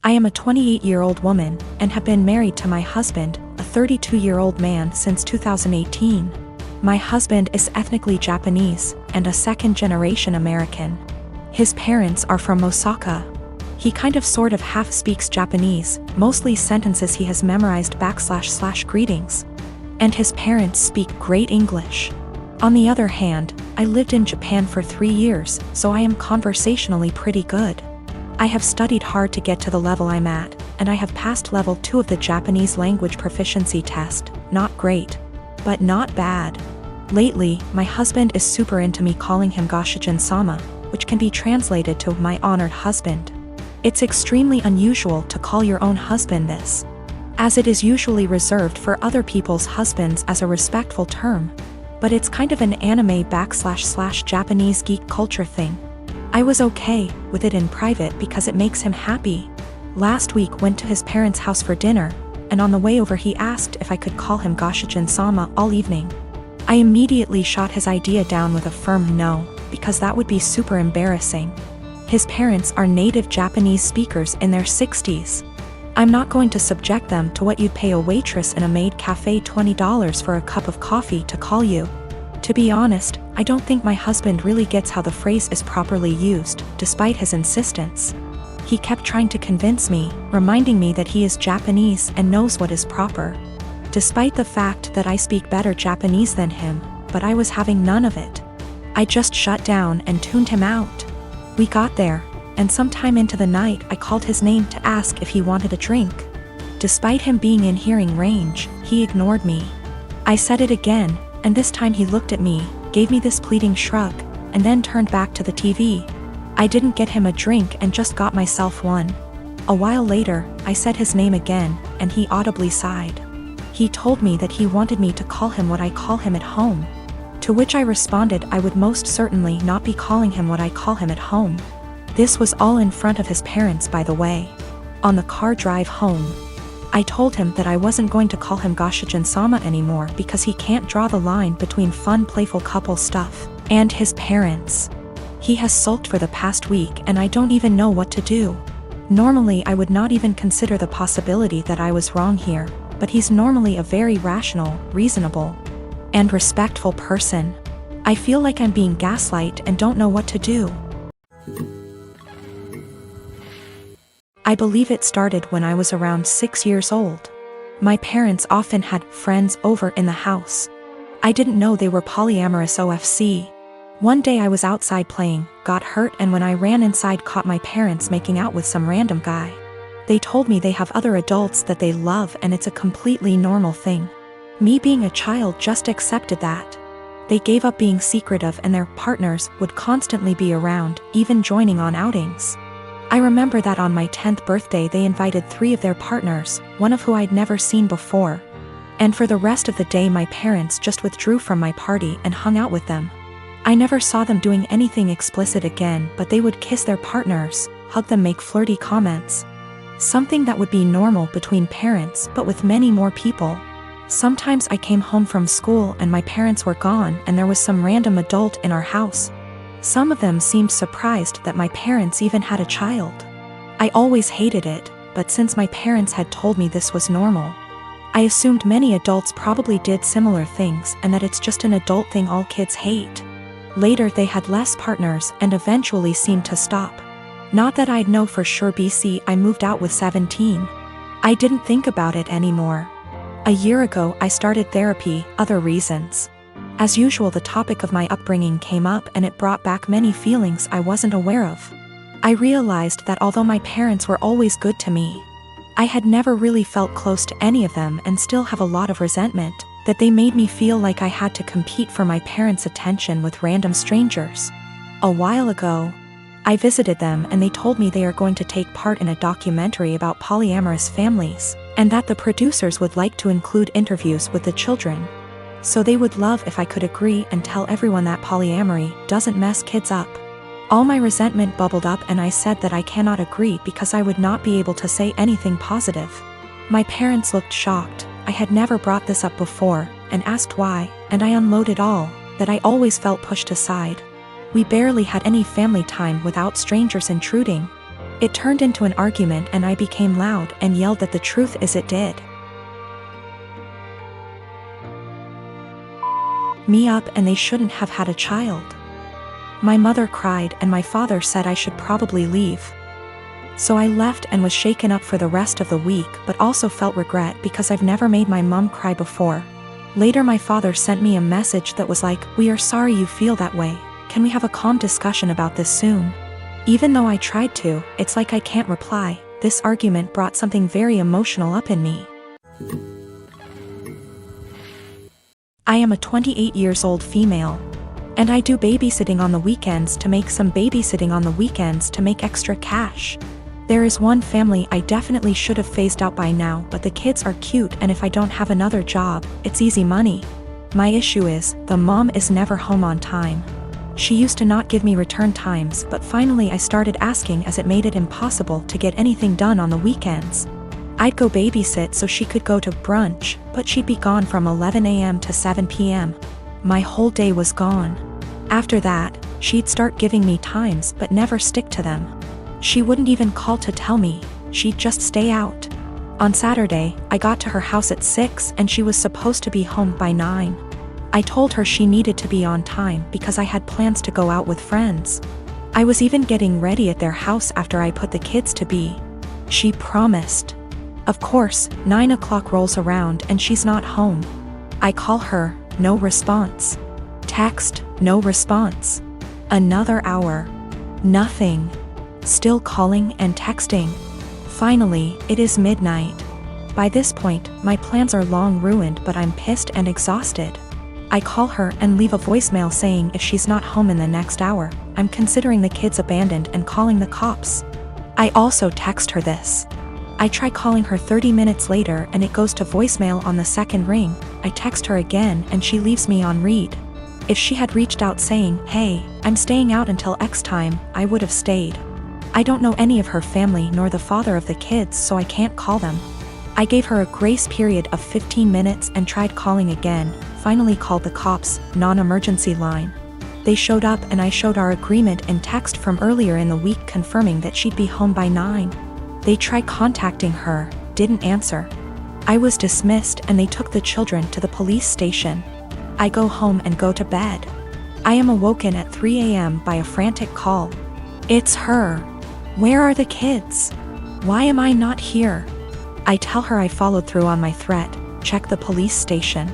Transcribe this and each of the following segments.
I am a 28-year-old woman and have been married to my husband, a 32-year-old man, since 2018. My husband is ethnically Japanese and a second-generation American. His parents are from Osaka. He kind of sort of half speaks Japanese, mostly sentences he has memorized / greetings. And his parents speak great English. On the other hand, I lived in Japan for 3 years, so I am conversationally pretty good. I have studied hard to get to the level I'm at, and I have passed level 2 of the Japanese language proficiency test. Not great, but not bad. Lately, my husband is super into me calling him Goshijin-sama, which can be translated to my honored husband. It's extremely unusual to call your own husband this, as it is usually reserved for other people's husbands as a respectful term. But it's kind of an anime / Japanese geek culture thing. I was okay with it in private because it makes him happy. Last week went to his parents' house for dinner, and on the way over he asked if I could call him Goshijin-sama all evening. I immediately shot his idea down with a firm no, because that would be super embarrassing. His parents are native Japanese speakers in their 60s. I'm not going to subject them to what you'd pay a waitress in a maid cafe $20 for a cup of coffee to call you. To be honest, I don't think my husband really gets how the phrase is properly used, despite his insistence. He kept trying to convince me, reminding me that he is Japanese and knows what is proper. Despite the fact that I speak better Japanese than him, but I was having none of it. I just shut down and tuned him out. We got there, and sometime into the night I called his name to ask if he wanted a drink. Despite him being in hearing range, he ignored me. I said it again, and this time he looked at me, gave me this pleading shrug, and then turned back to the TV. I didn't get him a drink and just got myself one. A while later, I said his name again, and he audibly sighed. He told me that he wanted me to call him what I call him at home. To which I responded I would most certainly not be calling him what I call him at home. This was all in front of his parents, by the way. On the car drive home, I told him that I wasn't going to call him Goshijin-sama anymore because he can't draw the line between fun, playful couple stuff and his parents. He has sulked for the past week and I don't even know what to do. Normally I would not even consider the possibility that I was wrong here, but he's normally a very rational, reasonable, and respectful person. I feel like I'm being gaslighted and don't know what to do. I believe it started when I was around 6 years old. My parents often had friends over in the house. I didn't know they were polyamorous OFC. One day I was outside playing, got hurt, and when I ran inside caught my parents making out with some random guy. They told me they have other adults that they love and it's a completely normal thing. Me being a child just accepted that. They gave up being secretive and their partners would constantly be around, even joining on outings. I remember that on my 10th birthday they invited 3 of their partners, one of who I'd never seen before. And for the rest of the day my parents just withdrew from my party and hung out with them. I never saw them doing anything explicit again, but they would kiss their partners, hug them, make flirty comments. Something that would be normal between parents, but with many more people. Sometimes I came home from school and my parents were gone and there was some random adult in our house. Some of them seemed surprised that my parents even had a child. I always hated it, but since my parents had told me this was normal, I assumed many adults probably did similar things and that it's just an adult thing all kids hate. Later they had less partners and eventually seemed to stop. Not that I'd know for sure. I moved out with 17. I didn't think about it anymore. A year ago I started therapy, other reasons. As usual the topic of my upbringing came up and it brought back many feelings I wasn't aware of. I realized that although my parents were always good to me, I had never really felt close to any of them and still have a lot of resentment, that they made me feel like I had to compete for my parents' attention with random strangers. A while ago, I visited them and they told me they are going to take part in a documentary about polyamorous families, and that the producers would like to include interviews with the children. So they would love if I could agree and tell everyone that polyamory doesn't mess kids up. All my resentment bubbled up and I said that I cannot agree because I would not be able to say anything positive. My parents looked shocked. I had never brought this up before, and asked why, and I unloaded all, that I always felt pushed aside. We barely had any family time without strangers intruding. It turned into an argument and I became loud and yelled that the truth is it did me up and they shouldn't have had a child. My mother cried and my father said I should probably leave. So I left and was shaken up for the rest of the week, but also felt regret because I've never made my mom cry before. Later my father sent me a message that was like, "We are sorry you feel that way. Can we have a calm discussion about this soon?" Even though I tried to, it's like I can't reply. This argument brought something very emotional up in me. I am a 28 years old female. And I do babysitting on the weekends to make extra cash. There is one family I definitely should have phased out by now, but the kids are cute and if I don't have another job, it's easy money. My issue is, the mom is never home on time. She used to not give me return times, but finally I started asking as it made it impossible to get anything done on the weekends. I'd go babysit so she could go to brunch, but she'd be gone from 11 a.m. to 7 p.m. My whole day was gone. After that, she'd start giving me times but never stick to them. She wouldn't even call to tell me, she'd just stay out. On Saturday, I got to her house at 6 and she was supposed to be home by 9. I told her she needed to be on time because I had plans to go out with friends. I was even getting ready at their house after I put the kids to bed. She promised. Of course, 9 o'clock rolls around and she's not home. I call her, no response. Text, no response. Another hour. Nothing. Still calling and texting. Finally, it is midnight. By this point, my plans are long ruined but I'm pissed and exhausted. I call her and leave a voicemail saying if she's not home in the next hour, I'm considering the kids abandoned and calling the cops. I also text her this. I try calling her 30 minutes later and it goes to voicemail on the second ring. I text her again and she leaves me on read. If she had reached out saying, "Hey, I'm staying out until X time," I would have stayed. I don't know any of her family nor the father of the kids, so I can't call them. I gave her a grace period of 15 minutes and tried calling again, finally called the cops, non-emergency line. They showed up and I showed our agreement in text from earlier in the week confirming that she'd be home by 9. They tried contacting her, didn't answer. I was dismissed and they took the children to the police station. I go home and go to bed. I am awoken at 3 a.m. by a frantic call. It's her. Where are the kids? Why am I not here? I tell her I followed through on my threat, check the police station.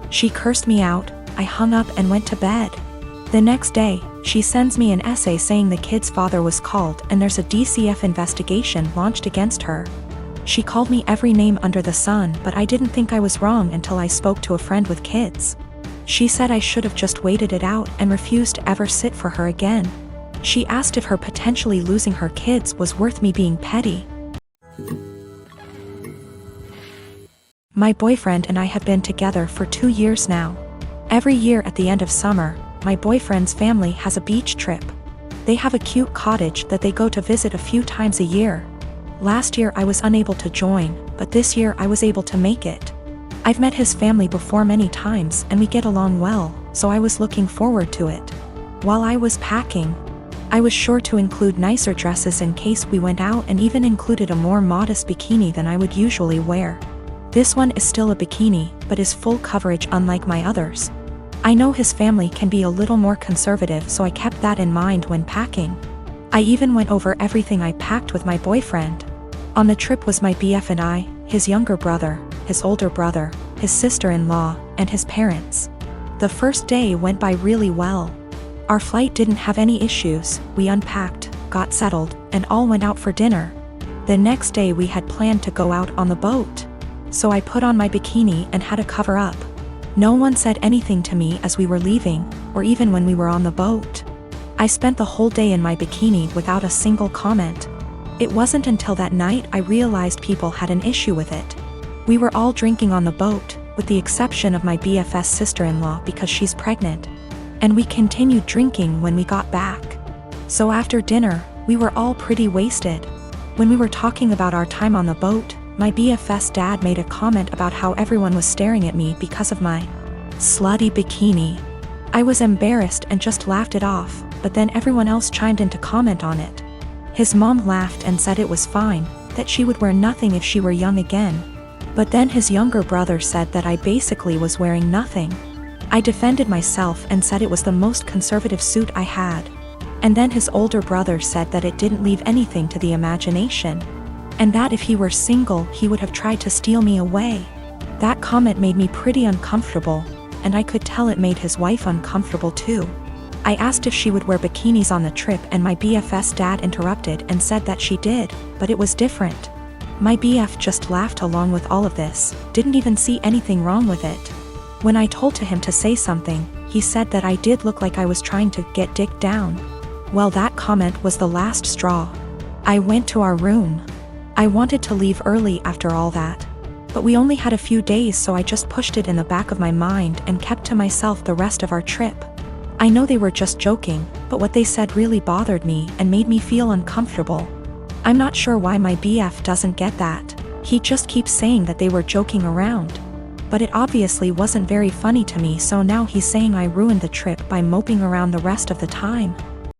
She cursed me out, I hung up and went to bed. The next day, she sends me an essay saying the kid's father was called and there's a DCF investigation launched against her. She called me every name under the sun, but I didn't think I was wrong until I spoke to a friend with kids. She said I should have just waited it out and refused to ever sit for her again. She asked if her potentially losing her kids was worth me being petty. My boyfriend and I have been together for 2 years now. Every year at the end of summer, my boyfriend's family has a beach trip. They have a cute cottage that they go to visit a few times a year. Last year I was unable to join, but this year I was able to make it. I've met his family before many times and we get along well, so I was looking forward to it. While I was packing, I was sure to include nicer dresses in case we went out and even included a more modest bikini than I would usually wear. This one is still a bikini, but is full coverage unlike my others. I know his family can be a little more conservative, so I kept that in mind when packing. I even went over everything I packed with my boyfriend. On the trip was my BF and I, his younger brother, his older brother, his sister-in-law, and his parents. The first day went by really well. Our flight didn't have any issues, we unpacked, got settled, and all went out for dinner. The next day we had planned to go out on the boat. So I put on my bikini and had a cover up. No one said anything to me as we were leaving, or even when we were on the boat. I spent the whole day in my bikini without a single comment. It wasn't until that night I realized people had an issue with it. We were all drinking on the boat, with the exception of my BFS sister-in-law because she's pregnant. And we continued drinking when we got back. So after dinner, we were all pretty wasted. When we were talking about our time on the boat, my BFS dad made a comment about how everyone was staring at me because of my slutty bikini. I was embarrassed and just laughed it off, but then everyone else chimed in to comment on it. His mom laughed and said it was fine, that she would wear nothing if she were young again. But then his younger brother said that I basically was wearing nothing. I defended myself and said it was the most conservative suit I had. And then his older brother said that it didn't leave anything to the imagination. And that if he were single, he would have tried to steal me away. That comment made me pretty uncomfortable, and I could tell it made his wife uncomfortable too. I asked if she would wear bikinis on the trip, and my BF's dad interrupted and said that she did, but it was different. My BF just laughed along with all of this, didn't even see anything wrong with it. When I told him to say something, he said that I did look like I was trying to get dick down. Well, that comment was the last straw. I went to our room. I wanted to leave early after all that. But we only had a few days, so I just pushed it in the back of my mind and kept to myself the rest of our trip. I know they were just joking, but what they said really bothered me and made me feel uncomfortable. I'm not sure why my BF doesn't get that. He just keeps saying that they were joking around. But it obviously wasn't very funny to me, so now he's saying I ruined the trip by moping around the rest of the time.